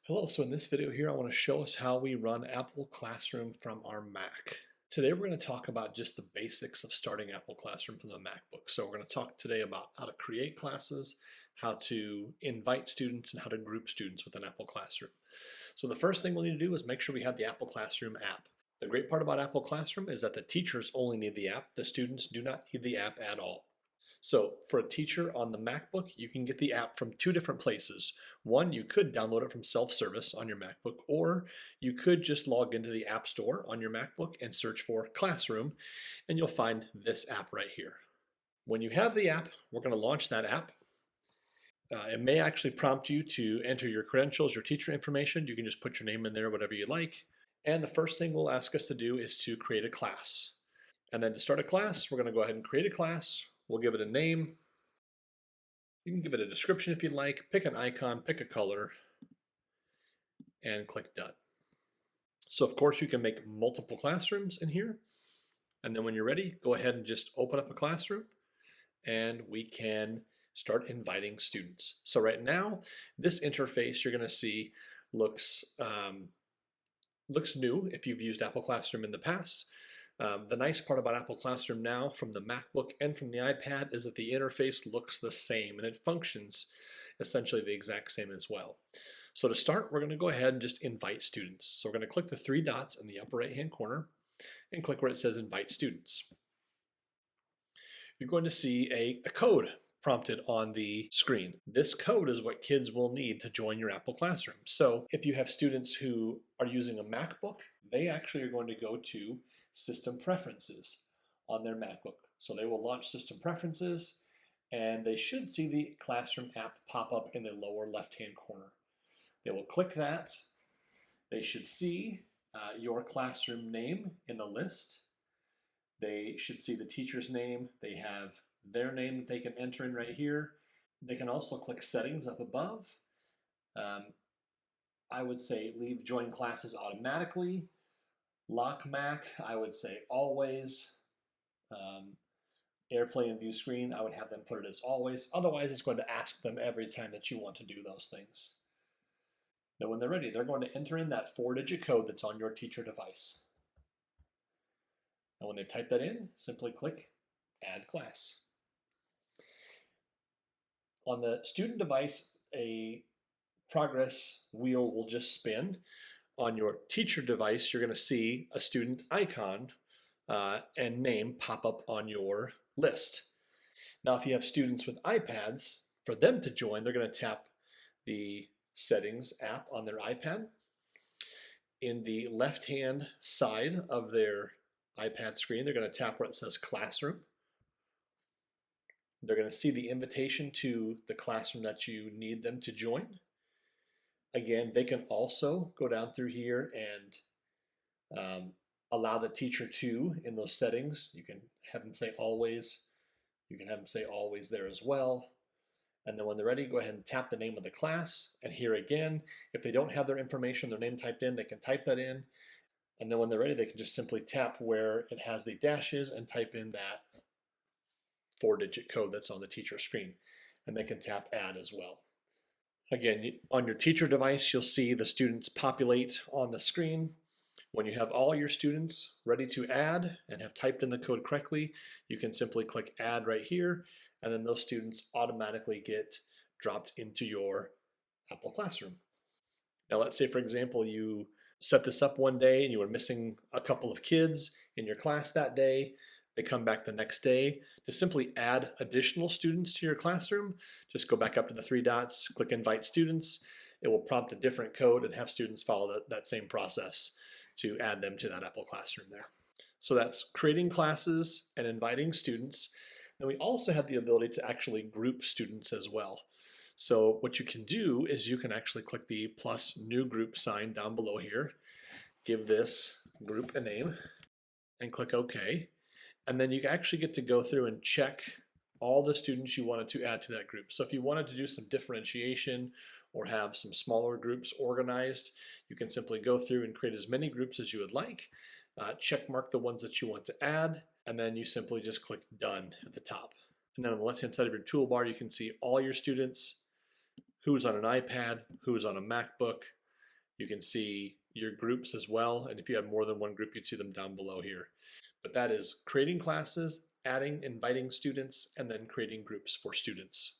Hello, so in this video here, I want to show us how we run Apple Classroom from our Mac. Today we're going to talk about just the basics of starting Apple Classroom from the MacBook. So we're going to talk today about how to create classes, how to invite students, and how to group students within Apple Classroom. So the first thing we'll need to do is make sure we have the Apple Classroom app. The great part about Apple Classroom is that the teachers only need the app. The students do not need the app at all. So for a teacher on the MacBook, you can get the app from two different places. One, you could download it from self-service on your MacBook, or you could just log into the App Store on your MacBook and search for Classroom, and you'll find this app right here. When you have the app, we're going to launch that app. It may actually prompt you to enter your credentials, your teacher information. You can just put your name in there, whatever you like. And the first thing we'll ask us to do is to create a class. And then to start a class, we're going to go ahead and create a class. We'll give it a name. You can give it a description if you'd like, pick an icon, pick a color, and click Done. So of course you can make multiple classrooms in here. And then when you're ready, go ahead and just open up a classroom and we can start inviting students. So right now, this interface you're gonna see looks new if you've used Apple Classroom in the past. The nice part about Apple Classroom now from the MacBook and from the iPad is that the interface looks the same and it functions essentially the exact same as well. So to start, we're going to go ahead and just invite students. So we're going to click the three dots in the upper right hand corner and click where it says invite students. You're going to see a code prompted on the screen. This code is what kids will need to join your Apple Classroom. So if you have students who are using a MacBook, they actually are going to go to System Preferences on their MacBook. So they will launch System Preferences and they should see the Classroom app pop up in the lower left-hand corner. They will click that. They should see your classroom name in the list. They should see the teacher's name. They have their name that they can enter in right here. They can also click Settings up above. I would say leave Join Classes automatically. Lock Mac, I would say always. AirPlay and View Screen, I would have them put it as always. Otherwise, it's going to ask them every time that you want to do those things. Now, when they're ready, they're going to enter in that 4-digit code that's on your teacher device. And when they've typed that in, simply click Add Class. On the student device, a progress wheel will just spin. On your teacher device, you're going to see a student icon and name pop up on your list. Now, if you have students with iPads, for them to join, they're going to tap the Settings app on their iPad. In the left-hand side of their iPad screen, they're going to tap where it says Classroom. They're going to see the invitation to the classroom that you need them to join. Again, they can also go down through here and allow the teacher to in those settings. You can have them say always. You can have them say always there as well. And then when they're ready, go ahead and tap the name of the class. And here again, if they don't have their information, their name typed in, they can type that in. And then when they're ready, they can just simply tap where it has the dashes and type in that 4-digit code that's on the teacher screen. And they can tap Add as well. Again, on your teacher device, you'll see the students populate on the screen. When you have all your students ready to add and have typed in the code correctly, you can simply click Add right here, and then those students automatically get dropped into your Apple Classroom. Now, let's say, for example, you set this up one day and you were missing a couple of kids in your class that day. They come back the next day. To simply add additional students to your classroom, just go back up to the three dots, click Invite Students. It will prompt a different code and have students follow that same process to add them to that Apple Classroom there. So that's creating classes and inviting students. Then we also have the ability to actually group students as well. So what you can do is you can actually click the plus new group sign down below here, give this group a name, and click OK. And then you actually get to go through and check all the students you wanted to add to that group. So if you wanted to do some differentiation or have some smaller groups organized, you can simply go through and create as many groups as you would like, check mark the ones that you want to add, and then you simply just click Done at the top. And then on the left-hand side of your toolbar, you can see all your students, who's on an iPad, who's on a MacBook, You can see your groups as well, and if you have more than one group, you'd see them down below here. But that is creating classes, adding, inviting students, and then creating groups for students.